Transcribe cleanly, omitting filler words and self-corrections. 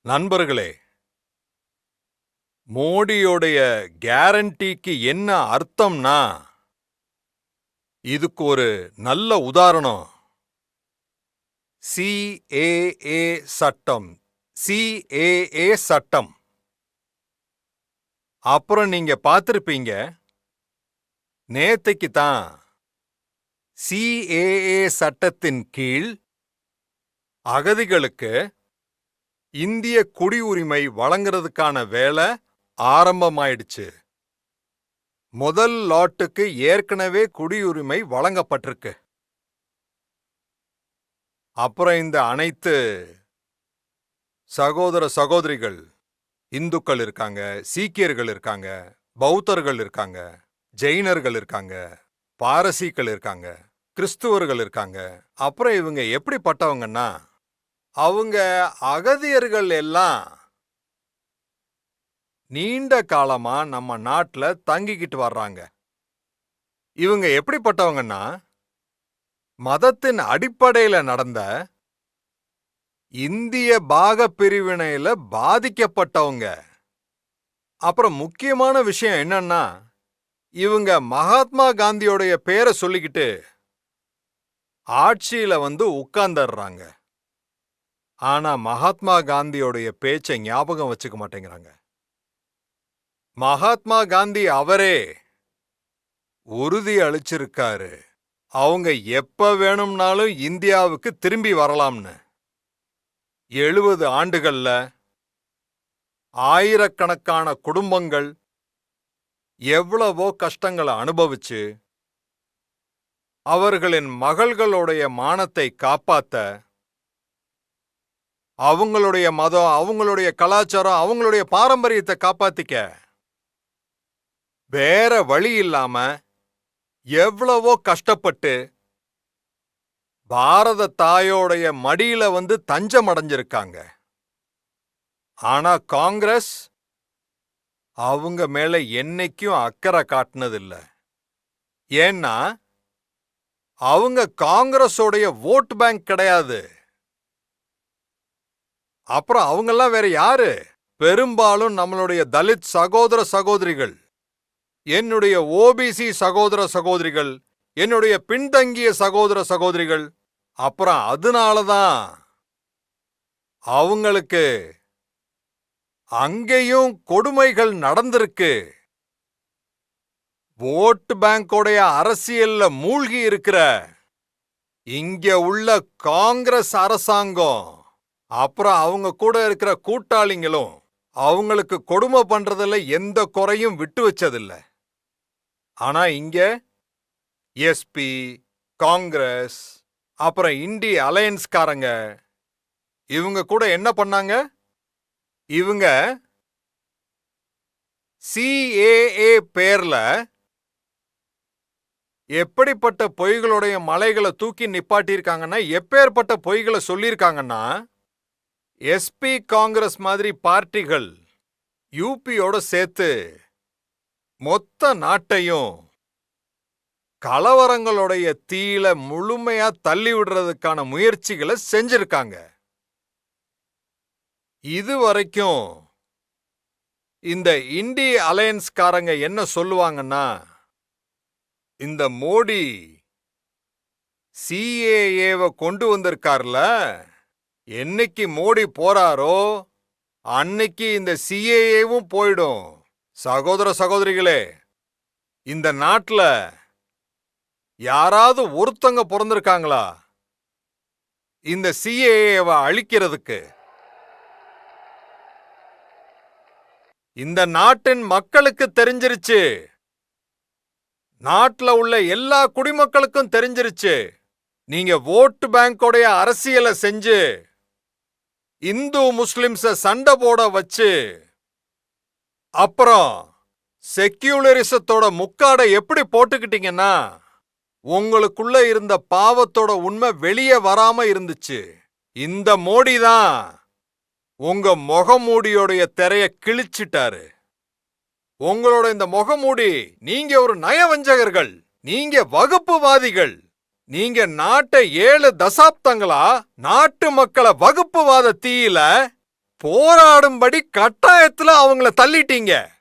நண்பர்களே, மோடியோடைய கேரண்டிக்கு என்ன அர்த்தம்னா, இதுக்கு ஒரு நல்ல உதாரணம் சிஏஏ சட்டம். சிஏஏ சட்டம். அப்புறம் நீங்க பார்த்திருப்பீங்க, நேத்தைக்கு தான் சிஏஏ சட்டத்தின் கீழ் அகதிகளுக்கு இந்திய குடியுரிமை வழங்குறதுக்கான வேலை ஆரம்பமாயிடுச்சு. முதல் லாட்டுக்கு ஏற்கனவே குடியுரிமை வழங்கப்பட்டிருக்கு. அப்புறம் இந்த அனைத்து சகோதர சகோதரிகள், இந்துக்கள் இருக்காங்க, சீக்கியர்கள் இருக்காங்க, பௌத்தர்கள் இருக்காங்க, ஜெயினர்கள் இருக்காங்க, பாரசீக்கள் இருக்காங்க, கிறிஸ்துவர்கள் இருக்காங்க. அப்புறம் இவங்க எப்படிப்பட்டவங்கன்னா, அவங்க அகதியர்கள் எல்லாம் நீண்ட காலமா நம்ம நாட்டுல தங்கிக்கிட்டு வர்றாங்க. இவங்க எப்படிப்பட்டவங்கன்னா, மதத்தின் அடிப்படையில நடந்த இந்திய பாக பிரிவினையில பாதிக்கப்பட்டவங்க. அப்புறம் முக்கியமான விஷயம் என்னன்னா, இவங்க மகாத்மா காந்தியோடைய பேரை சொல்லிக்கிட்டு ஆட்சியில உட்கார்ந்துடுறாங்க. ஆனா மகாத்மா காந்தியோடைய பேச்சை ஞாபகம் வச்சுக்க மாட்டேங்கிறாங்க. மகாத்மா காந்தி அவரே உறுதி அளிச்சிருக்காரு, அவங்க எப்ப வேணும்னாலும் இந்தியாவுக்கு திரும்பி வரலாம்னு. 70 ஆண்டுகள்ல ஆயிரக்கணக்கான குடும்பங்கள் எவ்வளவோ கஷ்டங்களை அனுபவிச்சு அவர்களின் மகள்களுடைய மானத்தை காப்பாத்த, அவங்களுடைய மதம், அவங்களுடைய கலாச்சாரம், அவங்களுடைய பாரம்பரியத்தை காப்பாத்திக்க வேற வழி இல்லாம எவ்வளவோ கஷ்டப்பட்டு பாரத தாயோடைய மடியில தஞ்சம் அடைஞ்சிருக்காங்க. ஆனா காங்கிரஸ் அவங்க மேல என்னைக்கும் அக்கறை காட்டினதில்லை. ஏன்னா அவங்க காங்கிரஸோடைய ஓட் பேங்க் கிடையாது. அப்புறம் அவங்கெல்லாம் வேற யாரு? பெரும்பாலும் நம்மளுடைய தலித் சகோதர சகோதரிகள், என்னுடைய ஓபிசி சகோதர சகோதரிகள், என்னுடைய பின்தங்கிய சகோதர சகோதரிகள். அப்புறம் அதனாலதான் அவங்களுக்கு அங்கேயும் கொடுமைகள் நடந்திருக்கு. ஓட்டு பேங்கோடைய அரசியல்ல மூழ்கி இருக்கிற இங்க உள்ள காங்கிரஸ் அரசாங்கம், அப்புறம் அவங்க கூட இருக்கிற கூட்டாளிங்களும் அவங்களுக்கு கொடுமை பண்றதுல எந்த குறையும் விட்டு வச்சதில்லை. ஆனா இங்க எஸ்பி, காங்கிரஸ், அப்புறம் இந்திய அலையன்ஸ்காரங்க இவங்க கூட என்ன பண்ணாங்க? இவங்க சிஏஏ பேர்ல எப்படிப்பட்ட பொய்களுடைய மலைகளை தூக்கி நிப்பாட்டியிருக்காங்கன்னா, எப்பேற்பட்ட பொய்களை சொல்லியிருக்காங்கன்னா, எஸ்பி காங்கிரஸ் மாதிரி பார்ட்டிகள் யூபியோட சேர்த்து மொத்த நாட்டையும் கலவரங்களுடைய தீயில முழுமையா தள்ளி விடுறதுக்கான முயற்சிகளை செஞ்சிருக்காங்க. இதுவரைக்கும் இந்த இந்திய அலையன்ஸ்காரங்க என்ன சொல்லுவாங்கன்னா, இந்த மோடி சிஏஏவை கொண்டு வந்திருக்கார்ல, என்னைக்கு மோடி போறாரோ அன்னைக்கு இந்த சிஏஏவும் போயிடும். சகோதர சகோதரிகளே, இந்த நாட்டுல யாராவது ஒருத்தங்க பிறந்திருக்காங்களா இந்த சிஏஏவை அழிக்கிறதுக்கு? இந்த நாட்டின் மக்களுக்கு தெரிஞ்சிருச்சு, நாட்டுல உள்ள எல்லா குடிமக்களுக்கும் தெரிஞ்சிருச்சு. நீங்க ஓட்டு பேங்கோடைய அரசியலை செஞ்சு இந்து முஸ்லிம்ஸ சண்டை போட வச்சு, அப்புறம் செக்யூலரிசத்தோட முக்காடை எப்படி போட்டுக்கிட்டீங்கன்னா, உங்களுக்குள்ள இருந்த பாவத்தோட உண்மை வெளியே வராம இருந்துச்சு. இந்த மோடி தான் உங்க முகமூடியோடைய திரைய கிழிச்சிட்டாரு. உங்களோட இந்த முகமூடி, நீங்க ஒரு நயவஞ்சகர்கள், நீங்க வகுப்புவாதிகள், நீங்க நாட்டை 7 தசாப்தங்களா நாட்டு மக்களை வகுப்புவாத தீயில போராடும்படி கட்டாயத்துல அவங்கள தள்ளிட்டீங்க.